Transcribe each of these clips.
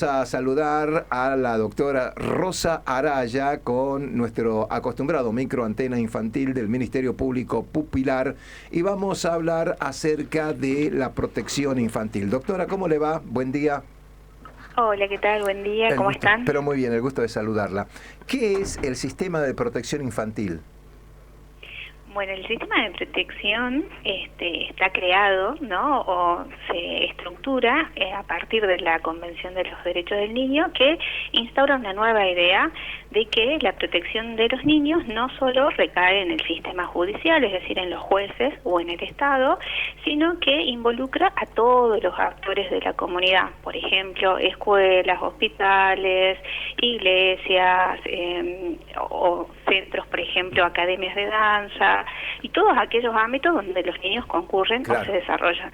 vamos a saludar a la doctora Rosa Araya con nuestro acostumbrado microantena infantil del Ministerio Público Pupilar y vamos a hablar acerca de la protección infantil. Doctora, ¿cómo le va? Buen día. Hola, ¿qué tal? Buen día, ¿cómo están? Pero muy bien, el gusto de saludarla. ¿Qué es el sistema de protección infantil? Bueno, el sistema de protección está creado, ¿no? O se estructura a partir de la Convención de los Derechos del Niño, que instaura una nueva idea de que la protección de los niños no solo recae en el sistema judicial, es decir, en los jueces o en el Estado, sino que involucra a todos los actores de la comunidad, por ejemplo, escuelas, hospitales, iglesias, o centros, por ejemplo, academias de danza, y todos aquellos ámbitos donde los niños concurren o se desarrollan.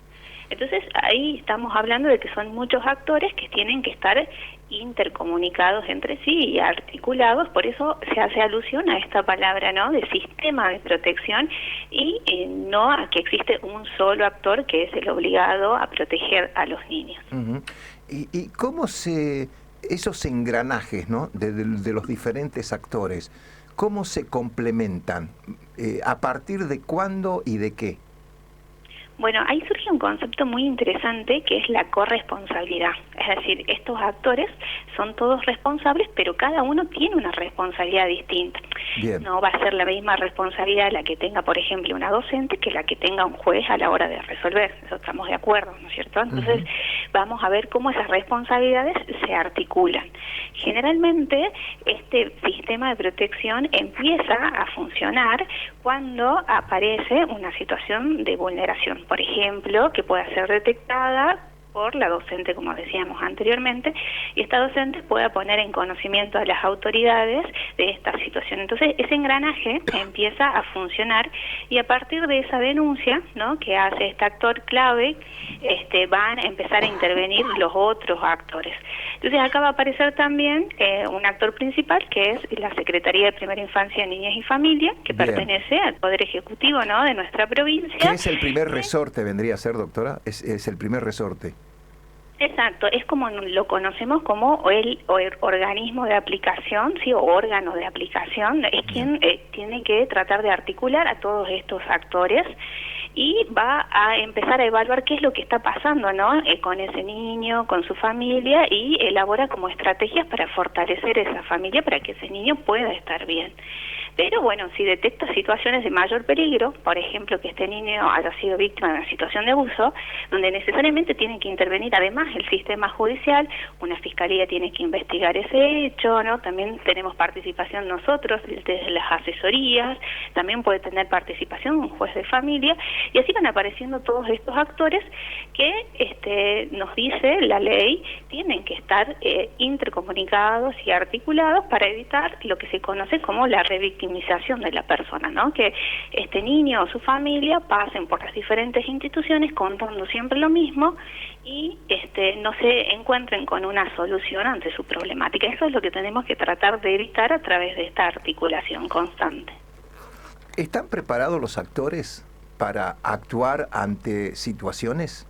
Entonces ahí estamos hablando de que son muchos actores que tienen que estar intercomunicados entre sí y articulados, por eso se hace alusión a esta palabra, ¿no?, de sistema de protección y no a que existe un solo actor que es el obligado a proteger a los niños. Uh-huh. ¿Y cómo esos engranajes, ¿no?, de los diferentes actores, cómo se complementan? ¿A partir de cuándo y de qué? Bueno, ahí surge un concepto muy interesante que es la corresponsabilidad. Es decir, estos actores son todos responsables, pero cada uno tiene una responsabilidad distinta. Bien. No va a ser la misma responsabilidad la que tenga, por ejemplo, una docente que la que tenga un juez a la hora de resolver. Eso estamos de acuerdo, ¿no es cierto? Entonces, vamos a ver cómo esas responsabilidades se articulan. Generalmente, este sistema de protección empieza a funcionar cuando aparece una situación de vulneración, por ejemplo, que pueda ser detectada por la docente, como decíamos anteriormente, y esta docente pueda poner en conocimiento a las autoridades de esta situación. Entonces, ese engranaje empieza a funcionar y a partir de esa denuncia, ¿no?, que hace este actor clave, van a empezar a intervenir los otros actores. Entonces, acá va a aparecer también un actor principal, que es la Secretaría de Primera Infancia, Niñez y Familia, que pertenece al Poder Ejecutivo, ¿no?, de nuestra provincia. ¿Qué es el primer resorte, vendría a ser, doctora? Es el primer resorte. Exacto, es como lo conocemos como el organismo de aplicación, sí, o órgano de aplicación, es quien tiene que tratar de articular a todos estos actores y va a empezar a evaluar qué es lo que está pasando, ¿no?, con ese niño, con su familia, y elabora como estrategias para fortalecer esa familia para que ese niño pueda estar bien. Pero bueno, si detecta situaciones de mayor peligro, por ejemplo, que este niño haya sido víctima de una situación de abuso, donde necesariamente tiene que intervenir además el sistema judicial, una fiscalía tiene que investigar ese hecho, ¿no? También tenemos participación nosotros desde las asesorías, también puede tener participación un juez de familia, y así van apareciendo todos estos actores que nos dice la ley, tienen que estar intercomunicados y articulados para evitar lo que se conoce como la revictimización de la persona, ¿no?, que este niño o su familia pasen por las diferentes instituciones contando siempre lo mismo y no se encuentren con una solución ante su problemática. Eso es lo que tenemos que tratar de evitar a través de esta articulación constante. ¿Están preparados los actores para actuar ante situaciones?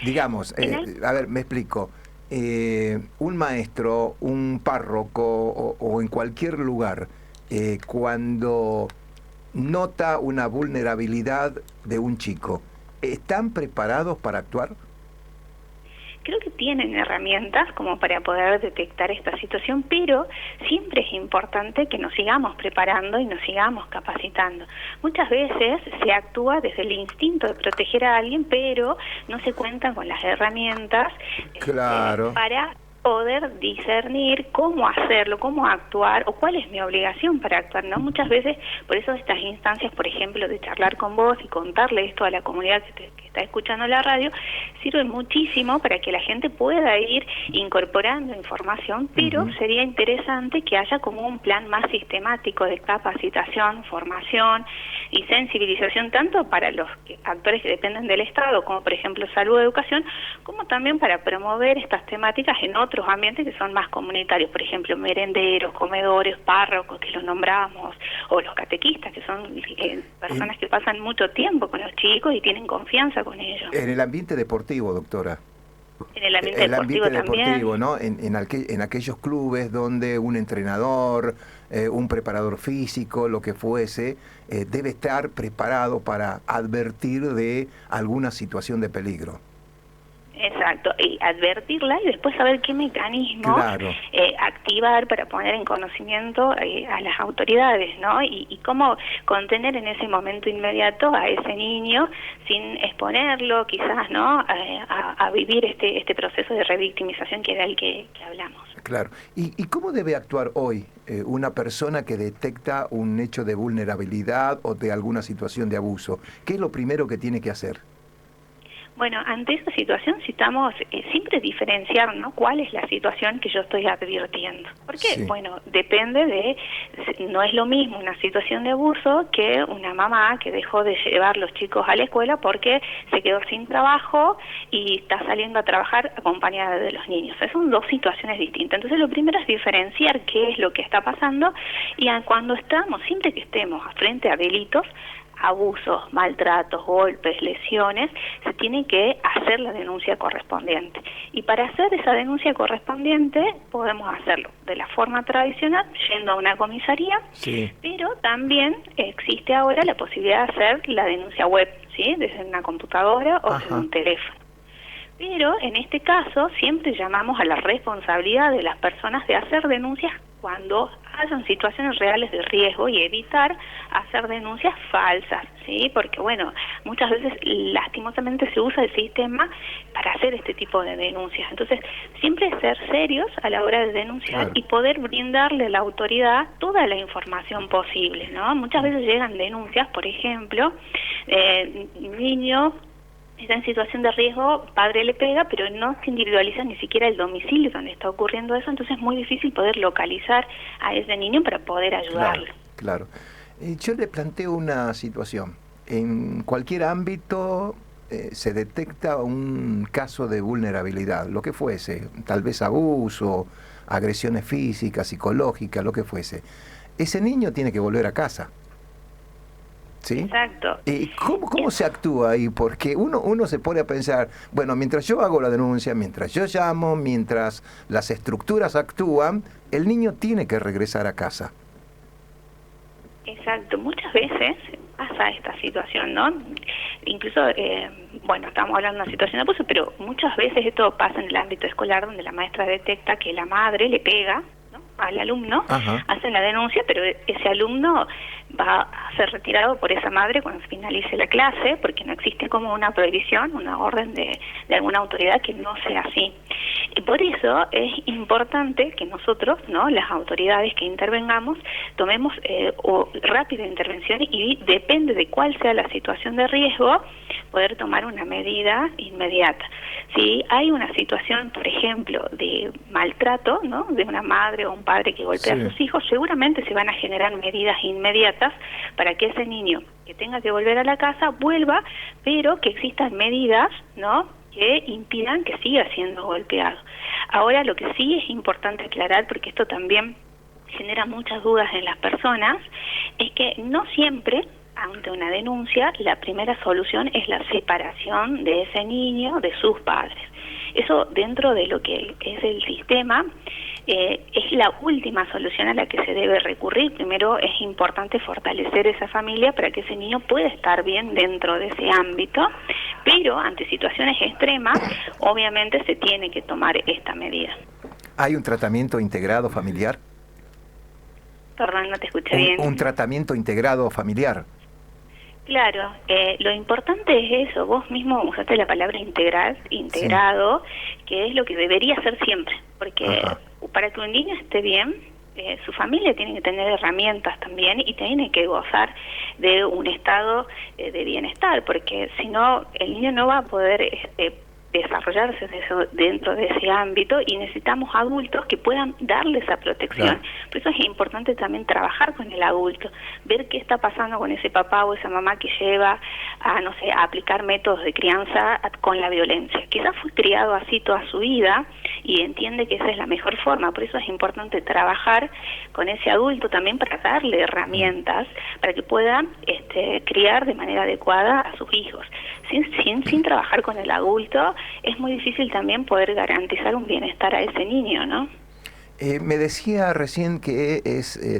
Digamos, a ver, me explico. Un maestro, un párroco o en cualquier lugar, cuando nota una vulnerabilidad de un chico, ¿están preparados para actuar? Creo que tienen herramientas como para poder detectar esta situación, pero siempre es importante que nos sigamos preparando y nos sigamos capacitando. Muchas veces se actúa desde el instinto de proteger a alguien, pero no se cuentan con las herramientas para poder discernir cómo hacerlo, cómo actuar o cuál es mi obligación para actuar, ¿no? Muchas veces, por eso estas instancias, por ejemplo, de charlar con vos y contarle esto a la comunidad que está escuchando la radio, sirven muchísimo para que la gente pueda ir incorporando información, pero sería interesante que haya como un plan más sistemático de capacitación, formación y sensibilización, tanto para los actores que dependen del Estado, como por ejemplo salud, educación, como también para promover estas temáticas en otros ambientes que son más comunitarios, por ejemplo, merenderos, comedores, párrocos, que los nombramos, o los catequistas, que son personas que pasan mucho tiempo con los chicos y tienen confianza con ellos. En el ambiente deportivo, doctora. En el ambiente El deportivo ambiente deportivo, también. ¿no? En aquellos clubes donde un entrenador, un preparador físico, lo que fuese, debe estar preparado para advertir de alguna situación de peligro. Exacto, y advertirla y después saber qué mecanismos Claro, activar para poner en conocimiento a las autoridades, ¿no? Y cómo contener en ese momento inmediato a ese niño sin exponerlo, quizás, ¿no? A vivir este proceso de revictimización que era el que hablamos. claro. ¿Y cómo debe actuar hoy una persona que detecta un hecho de vulnerabilidad o de alguna situación de abuso? ¿Qué es lo primero que tiene que hacer? Bueno, ante esta situación necesitamos siempre diferenciar, ¿no? ¿Cuál es la situación que yo estoy advirtiendo? Porque, Sí, bueno, depende de, no es lo mismo una situación de abuso que una mamá que dejó de llevar los chicos a la escuela porque se quedó sin trabajo y está saliendo a trabajar acompañada de los niños. Son dos situaciones distintas. Entonces, lo primero es diferenciar qué es lo que está pasando y cuando estamos, siempre que estemos frente a delitos, abusos, maltratos, golpes, lesiones, se tiene que hacer la denuncia correspondiente. Y para hacer esa denuncia correspondiente podemos hacerlo de la forma tradicional, yendo a una comisaría, sí. pero también existe ahora la posibilidad de hacer la denuncia web, ¿sí? Desde una computadora o desde Ajá, un teléfono. Pero en este caso siempre llamamos a la responsabilidad de las personas de hacer denuncias cuando hayan situaciones reales de riesgo y evitar hacer denuncias falsas, ¿sí? Porque, bueno, muchas veces lastimosamente se usa el sistema para hacer este tipo de denuncias. Entonces, siempre ser serios a la hora de denunciar claro. y poder brindarle a la autoridad toda la información posible, ¿no? Muchas veces llegan denuncias, por ejemplo, niño está en situación de riesgo, padre le pega, pero no se individualiza ni siquiera el domicilio donde está ocurriendo eso, entonces es muy difícil poder localizar a ese niño para poder Claro, ayudarle. claro. Yo le planteo una situación. En cualquier ámbito se detecta un caso de vulnerabilidad, lo que fuese, tal vez abuso, agresiones físicas, psicológicas, lo que fuese. Ese niño tiene que volver a casa, ¿sí? Exacto. ¿Cómo se actúa ahí? Porque uno se pone a pensar, bueno, mientras yo hago la denuncia, mientras yo llamo, mientras las estructuras actúan, el niño tiene que regresar a casa. Exacto, muchas veces pasa esta situación, ¿no? Incluso, bueno, estamos hablando de una situación de abuso, pero muchas veces esto pasa en el ámbito escolar donde la maestra detecta que la madre le pega, ¿no?, al alumno, Ajá. hacen la denuncia, pero ese alumno va a ser retirado por esa madre cuando finalice la clase, porque no existe como una prohibición, una orden de alguna autoridad que no sea así. Y por eso es importante que nosotros, ¿no?, las autoridades que intervengamos, tomemos rápida intervención y depende de cuál sea la situación de riesgo, poder tomar una medida inmediata. Si hay una situación, por ejemplo, de maltrato, ¿no?, de una madre o un padre que golpea Sí. a sus hijos, seguramente se van a generar medidas inmediatas para que ese niño que tenga que volver a la casa vuelva, pero que existan medidas, ¿no?, que impidan que siga siendo golpeado. Ahora, lo que sí es importante aclarar, porque esto también genera muchas dudas en las personas, es que no siempre, ante una denuncia, la primera solución es la separación de ese niño de sus padres. Eso, dentro de lo que es el sistema, es la última solución a la que se debe recurrir. Primero es importante fortalecer esa familia para que ese niño pueda estar bien dentro de ese ámbito, pero ante situaciones extremas, obviamente se tiene que tomar esta medida. ¿Hay un tratamiento integrado familiar? Perdón, no te escuché bien. Un tratamiento integrado familiar. Claro, lo importante es eso, vos mismo usaste la palabra Sí. integrado, que es lo que debería ser siempre, porque Ajá. para que un niño esté bien, su familia tiene que tener herramientas también y tiene que gozar de un estado de bienestar, porque si no, el niño no va a poder desarrollarse dentro de ese ámbito y necesitamos adultos que puedan darle esa protección. Claro. Por eso es importante también trabajar con el adulto, ver qué está pasando con ese papá o esa mamá que lleva a, no sé, a aplicar métodos de crianza con la violencia. Quizás fue criado así toda su vida y entiende que esa es la mejor forma, por eso es importante trabajar con ese adulto también para darle herramientas para que puedan criar de manera adecuada a sus hijos. Sin trabajar con el adulto es muy difícil también poder garantizar un bienestar a ese niño, ¿no? Me decía recién que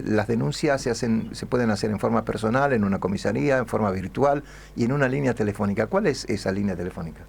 las denuncias se pueden hacer en forma personal, en una comisaría, en forma virtual y en una línea telefónica. ¿Cuál es esa línea telefónica?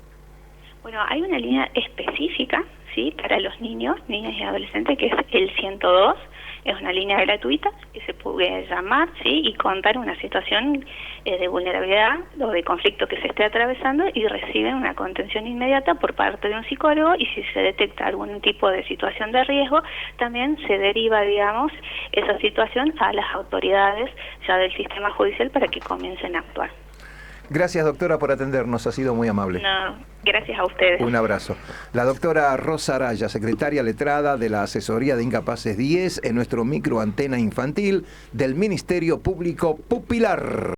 Bueno, hay una línea específica, ¿sí?, para los niños, niñas y adolescentes, que es el 102. Es una línea gratuita que se puede llamar, ¿sí?, y contar una situación de vulnerabilidad o de conflicto que se esté atravesando, y reciben una contención inmediata por parte de un psicólogo, y si se detecta algún tipo de situación de riesgo, también se deriva, digamos, esa situación a las autoridades ya del sistema judicial para que comiencen a actuar. Gracias, doctora, por atendernos, ha sido muy amable. No, gracias a ustedes. Un abrazo. La doctora Rosa Araya, secretaria letrada de la Asesoría de Incapaces 10 en nuestro microantena infantil del Ministerio Público Pupilar.